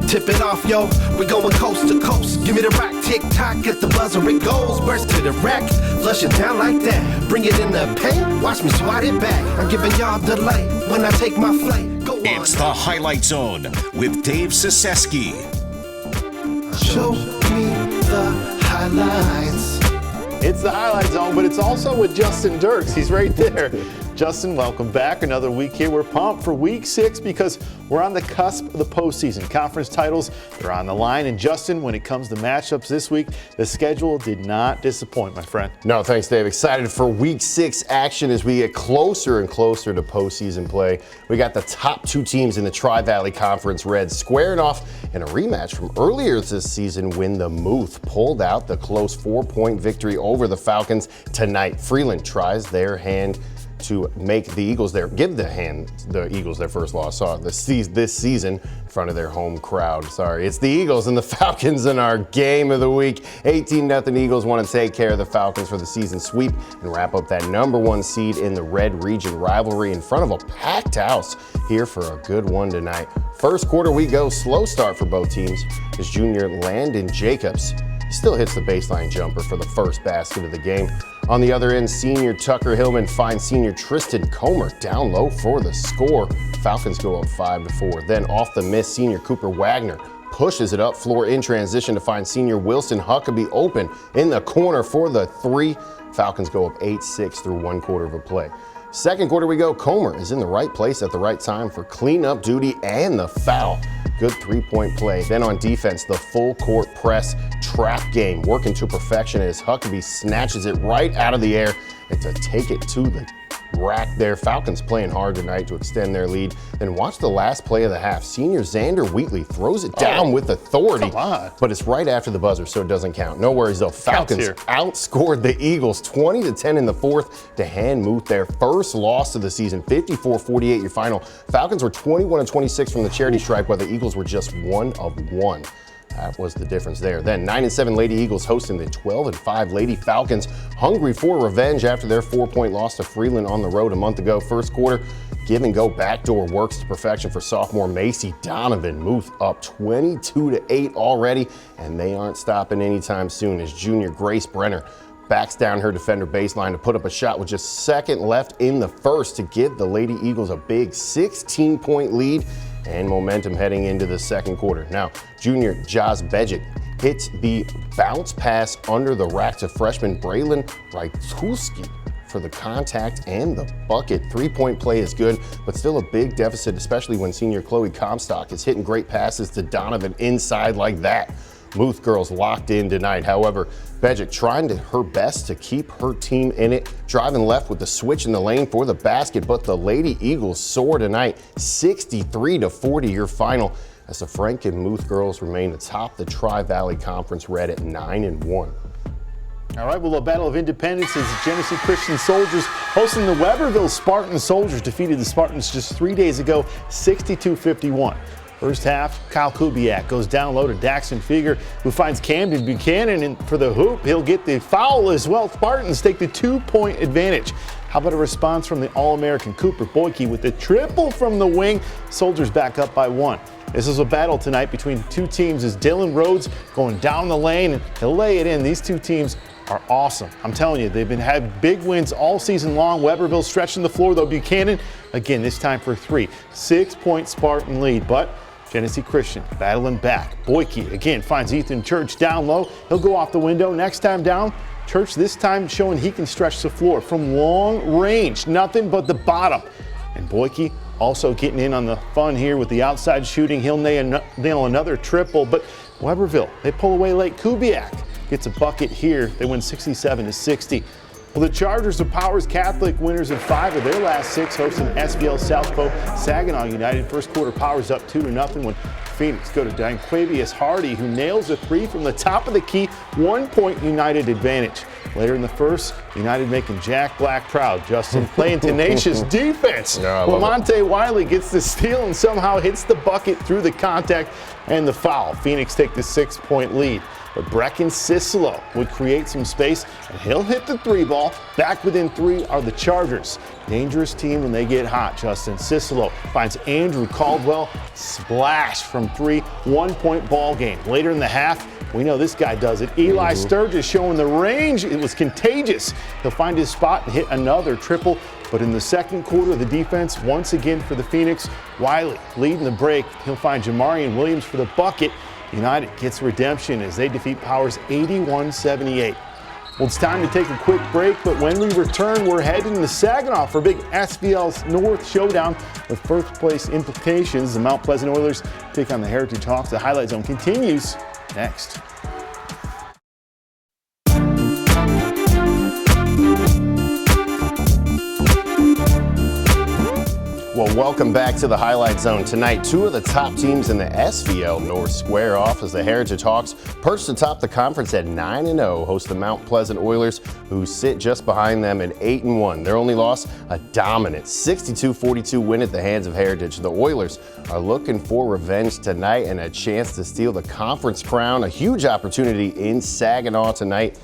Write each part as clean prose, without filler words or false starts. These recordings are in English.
Tip it off, yo, we going coast to coast. Give me the rock, tick-tock, at the buzzer it goes. Burst to the rack, flush it down like that. Bring it in the paint, watch me swat it back. I'm giving y'all delight when I take my flight. Go on. It's the Highlight Zone with Dave Saseski. Show me the highlights. It's the Highlight Zone, but it's also with Justin Dirks. He's right there. Justin, welcome back. Another week here. We're pumped for Week 6 because we're on the cusp of the postseason. Conference titles are on the line. And Justin, when it comes to matchups this week, the schedule did not disappoint, my friend. No, thanks, Dave. Excited for Week 6 action as we get closer and closer to postseason play. We got the top two teams in the Tri-Valley Conference Reds squaring off in a rematch from earlier this season when the Muth pulled out the close 4-point victory over the Falcons tonight. Freeland tries their hand to make the Eagles give the Eagles their first loss this season in front of their home crowd. Sorry, it's the Eagles and the Falcons in our game of the week. 18-0 Eagles want to take care of the Falcons for the season sweep and wrap up that #1 seed in the Red Region rivalry in front of a packed house here for a good one tonight. First quarter we go, slow start for both teams as junior Landon Jacobs still hits the baseline jumper for the first basket of the game. On the other end, senior Tucker Hillman finds senior Tristan Comer down low for the score. Falcons go up 5-4. Then off the miss, senior Cooper Wagner pushes it up floor in transition to find senior Wilson Huckabee open in the corner for the three. Falcons go up 8-6 through one quarter of a play. Second quarter we go, Comer is in the right place at the right time for cleanup duty and the foul. Good three-point play. Then on defense, the full court press trap game working to perfection as Huckabee snatches it right out of the air and to take it to the rack there. Falcons playing hard tonight to extend their lead. Then watch the last play of the half. Senior Xander Wheatley throws it down with authority, but it's right after the buzzer, so it doesn't count. No worries though. Falcons outscored the Eagles 20-10 in the fourth to hand Muth their first loss of the season. 54-48 your final. Falcons were 21-26 from the charity stripe, while the Eagles were just 1 of 1. That was the difference there. Then 9-7 Lady Eagles hosting the 12-5 Lady Falcons, hungry for revenge after their 4-point loss to Freeland on the road a month ago. First quarter, give and go backdoor works to perfection for sophomore Macy Donovan. Muth up 22-8 already, and they aren't stopping anytime soon as junior Grace Brenner backs down her defender baseline to put up a shot with just second left in the first to give the Lady Eagles a big 16-point lead and momentum heading into the second quarter. Now, junior Jaz Bejic hits the bounce pass under the rack to freshman Braylon Raitulski for the contact and the bucket. Three-point play is good, but still a big deficit, especially when senior Chloe Comstock is hitting great passes to Donovan inside like that. Muth girls locked in tonight. However, Bejic trying her best to keep her team in it, driving left with the switch in the lane for the basket, but the Lady Eagles soar tonight, 63-40 your final, as the Franken Muth girls remain atop the Tri-Valley Conference Red at 9-1. All right, well, a battle of independence is Genesee Christian Soldiers hosting the Weberville Spartan Soldiers. Defeated the Spartans just 3 days ago, 62-51. First half, Kyle Kubiak goes down low to Daxton Fieger, who finds Camden Buchanan in for the hoop. He'll get the foul as well. Spartans take the 2-point advantage. How about a response from the All-American Cooper Boyke with the triple from the wing? Soldiers back up by 1. This is a battle tonight between two teams as Dylan Rhodes going down the lane and he'll lay it in. These two teams are awesome. I'm telling you, they've had big wins all season long. Weberville stretching the floor though. Buchanan, again, this time for 3. 6-point Spartan lead, but Genesee Christian battling back. Boyke again finds Ethan Church down low. He'll go off the window. Next time down, Church this time showing he can stretch the floor from long range. Nothing but the bottom. And Boyke also getting in on the fun here with the outside shooting. He'll nail another triple, but Weberville, they pull away late. Kubiak gets a bucket here. They win 67-60. Well, the Chargers of Powers Catholic, winners of 5 of their last 6, hosting SBL Southpaw Saginaw United. First quarter, Powers up 2-0 when Phoenix go to Danquavius Hardy, who nails a 3 from the top of the key. 1-point United advantage. Later in the first, United making Jack Black proud. Justin playing tenacious defense. Lamonte Wiley gets the steal and somehow hits the bucket through the contact and the foul. Phoenix take the 6-point lead. but Brecken Cicelo would create some space, and he'll hit the 3 ball. Back within 3 are the Chargers. Dangerous team when they get hot, Justin. Cicelo finds Andrew Caldwell, splash from 3, 1-point ball game. Later in the half, we know this guy does it. Eli Sturgis showing the range. It was contagious. He'll find his spot and hit another triple. But in the second quarter, the defense, once again for the Phoenix, Wiley leading the break. He'll find Jamarian Williams for the bucket. United gets redemption as they defeat Powers 81-78. Well, it's time to take a quick break, but when we return, we're heading to Saginaw for a big SVL North showdown with first place implications. The Mount Pleasant Oilers take on the Heritage Hawks. The Highlight Zone continues next. Well, welcome back to the Highlight Zone. Tonight, 2 of the top teams in the SVL North square off as the Heritage Hawks perched atop the conference at 9-0, host the Mount Pleasant Oilers, who sit just behind them at 8-1. Their only loss, a dominant 62-42 win at the hands of Heritage. The Oilers are looking for revenge tonight and a chance to steal the conference crown. A huge opportunity in Saginaw tonight.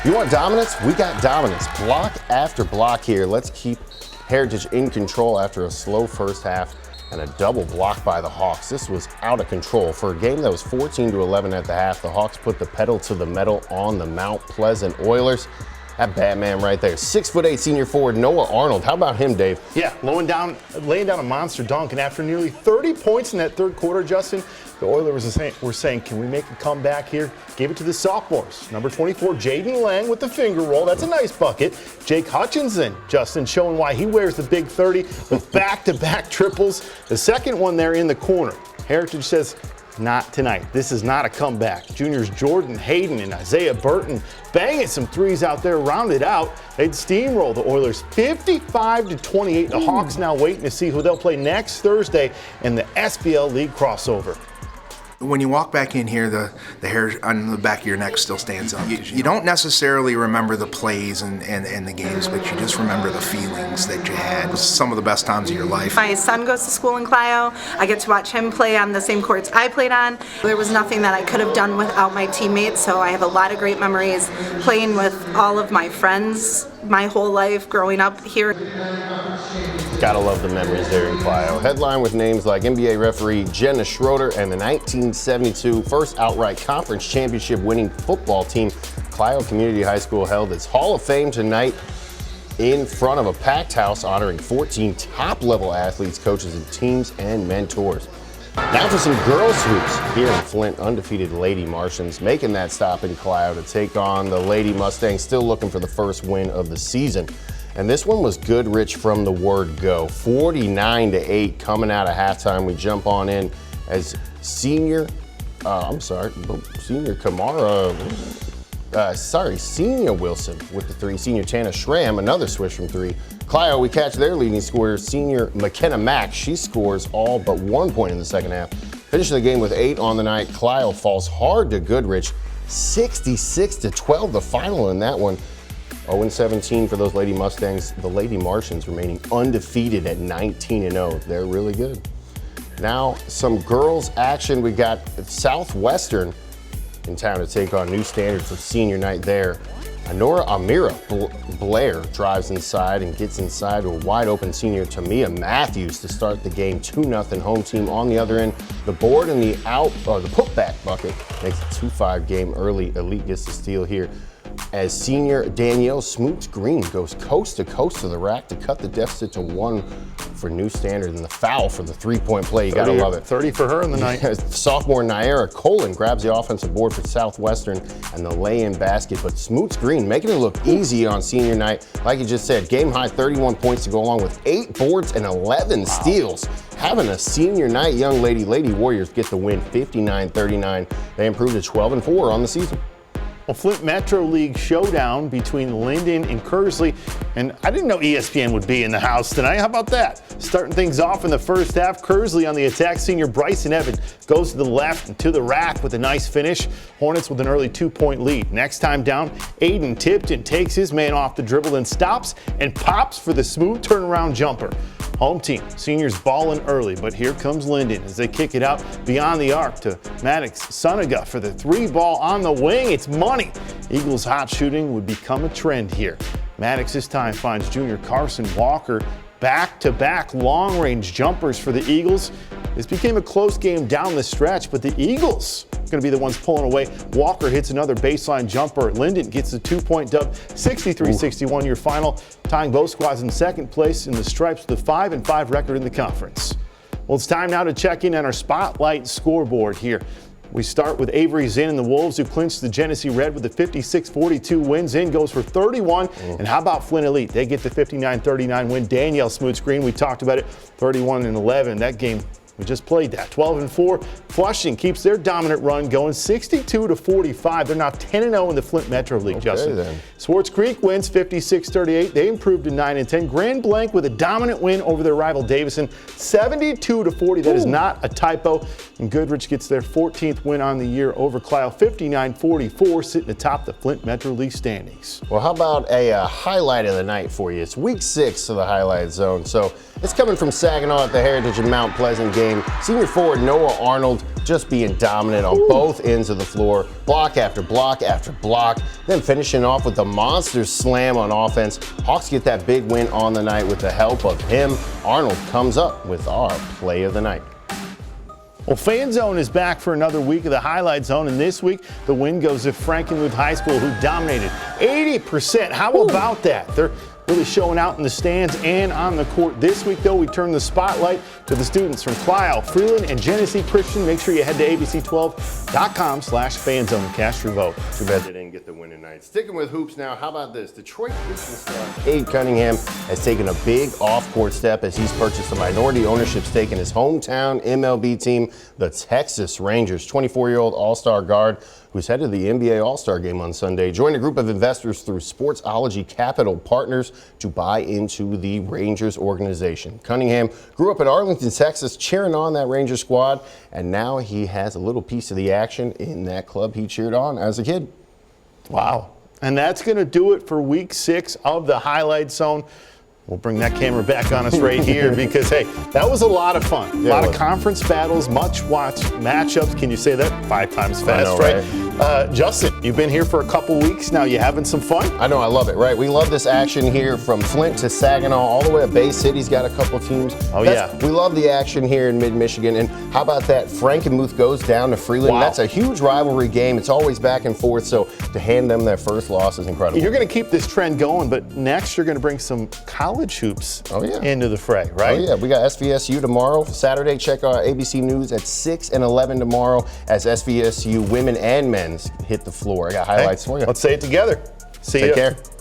You want dominance? We got dominance. Block after block here. Let's keep Heritage in control after a slow first half and a double block by the Hawks. This was out of control. For a game that was 14-11 at the half, the Hawks put the pedal to the metal on the Mount Pleasant Oilers. That Batman right there. 6'8" senior forward Noah Arnold. How about him, Dave? Yeah, laying down a monster dunk. And after nearly 30 points in that third quarter, Justin, the Oilers were saying, can we make a comeback here? Gave it to the sophomores. Number 24, Jaden Lang with the finger roll. That's a nice bucket. Jake Hutchinson, Justin, showing why he wears the big 30 with back-to-back triples. The second one there in the corner. Heritage says, not tonight. This is not a comeback. Juniors Jordan Hayden and Isaiah Burton banging some threes out there, rounded out. They'd steamroll the Oilers 55-28. The Hawks now waiting to see who they'll play next Thursday in the SBL League crossover. When you walk back in here, the hair on the back of your neck still stands up. You don't necessarily remember the plays and the games, but you just remember the feelings that you had. It was some of the best times of your life. My son goes to school in Clio. I get to watch him play on the same courts I played on. There was nothing that I could have done without my teammates, so I have a lot of great memories playing with all of my friends my whole life growing up here. Gotta love the memories there in Clio. Headline with names like NBA referee Jenna Schroeder and the 1972 first outright conference championship winning football team. Clio Community High School held its Hall of Fame tonight in front of a packed house honoring 14 top-level athletes, coaches, and teams and mentors. Now for some girls hoops here in Flint. Undefeated Lady Martians making that stop in Clio to take on the Lady Mustangs, still looking for the first win of the season. And this one was Goodrich from the word go. 49-8 coming out of halftime. We jump on in as senior Wilson with the 3. Senior Tana Schramm, another switch from 3. Clio, we catch their leading scorer, senior McKenna Mack. She scores all but 1 point in the second half. Finishing the game with 8 on the night. Clio falls hard to Goodrich. 66-12 the final in that one. 0-17 for those Lady Mustangs. The Lady Martians remaining undefeated at 19-0. They're really good. Now, some girls action. We got Southwestern in town to take on New Standard for senior night there. Amira Blair drives inside and gets inside with wide open senior Tamia Matthews to start the game. 2-0 home team on the other end. The board and the putback bucket makes a 2-5 game early. Elite gets the steal here as senior Danielle Smoots Green goes coast to coast to the rack to cut the deficit to 1 for New Standard, and the foul for the 3-point play. You gotta love it. 30 for her in the night. Sophomore Naira Colin grabs the offensive board for Southwestern and the lay-in basket, but Smoots Green making it look easy on senior night. Like you just said, game high 31 points to go along with 8 boards and 11 steals. Having a senior night, young Lady Warriors get the win 59-39. They improved to 12-4 on the season. Well, Flint Metro League showdown between Linden and Kearsley, and I didn't know ESPN would be in the house tonight. How about that? Starting things off in the first half, Kearsley on the attack. Senior Bryson Evans goes to the left and to the rack with a nice finish. Hornets with an early 2-point lead. Next time down, Aiden Tipton takes his man off the dribble and stops and pops for the smooth turnaround jumper. Home team, seniors balling early, but here comes Linden as they kick it out beyond the arc to Maddox Suniga for the 3-ball on the wing. It's money. Eagles hot shooting would become a trend here. Maddox this time finds junior Carson Walker. Back-to-back long-range jumpers for the Eagles. This became a close game down the stretch, but the Eagles are going to be the ones pulling away. Walker hits another baseline jumper. Linden gets the 2-point dub, 63-61 your final, tying both squads in second place in the Stripes with a 5-5 record in the conference. Well, it's time now to check in on our Spotlight scoreboard here. We start with Avery Zinn and the Wolves, who clinched the Genesee Red with a 56-42 win. Zinn goes for 31. And how about Flint Elite? They get the 59-39 win. Danielle Smoot Green, we talked about it, 31-11. That game, we just played that. 12-4. Flushing keeps their dominant run going, 62-45. They're now 10-0 in the Flint Metro League, Justin. Then. Swartz Creek wins 56-38. They improved to 9-10. Grand Blanc with a dominant win over their rival Davison, 72-40. That is not a typo. And Goodrich gets their 14th win on the year over Clio, 59-44, sitting atop the Flint Metro League standings. Well, how about a highlight of the night for you? It's week 6 of the highlight zone. So it's coming from Saginaw at the Heritage and Mount Pleasant game. Senior forward Noah Arnold just being dominant on both ends of the floor, block after block after block, then finishing off with the monster slam on offense. Hawks get that big win on the night with the help of him. Arnold comes up with our play of the night. Well, Fan Zone is back for another week of the Highlight Zone, and this week the win goes to Frankenmuth High School, who dominated 80%. How about that? They're really showing out in the stands and on the court. This week, though, we turn the spotlight to the students from Clio, Freeland, and Genesee Christian. Make sure you head to abc12.com/fanzone and cast your vote. Too bad they didn't get the win tonight. Sticking with hoops now, how about this? Detroit Christian star Cade Cunningham has taken a big off-court step as he's purchased a minority ownership stake in his hometown MLB team, the Texas Rangers. 24-year-old all-star guard who's headed the NBA All-Star Game on Sunday, joined a group of investors through Sportsology Capital Partners to buy into the Rangers organization. Cunningham grew up in Arlington, Texas, cheering on that Rangers squad, and now he has a little piece of the action in that club he cheered on as a kid. Wow. And that's going to do it for week 6 of the Highlight Zone. We'll bring that camera back on us right here because, hey, that was a lot of fun. A lot of conference battles, much-watched matchups. Can you say that 5 times fast, know, right? Justin, you've been here for a couple weeks now. You having some fun? I know, I love it, right? We love this action here from Flint to Saginaw, all the way to Bay City's got a couple teams. Oh, yeah. We love the action here in mid-Michigan. And how about that? Frankenmuth goes down to Freeland. Wow. That's a huge rivalry game. It's always back and forth, so to hand them their first loss is incredible. You're going to keep this trend going, but next you're going to bring some college hoops into the fray, right? Oh, yeah. We got SVSU tomorrow. Saturday, check our ABC News at 6 and 11 tomorrow as SVSU women and men's hit the floor. I got highlights for you. Let's say it together. See ya. Take care.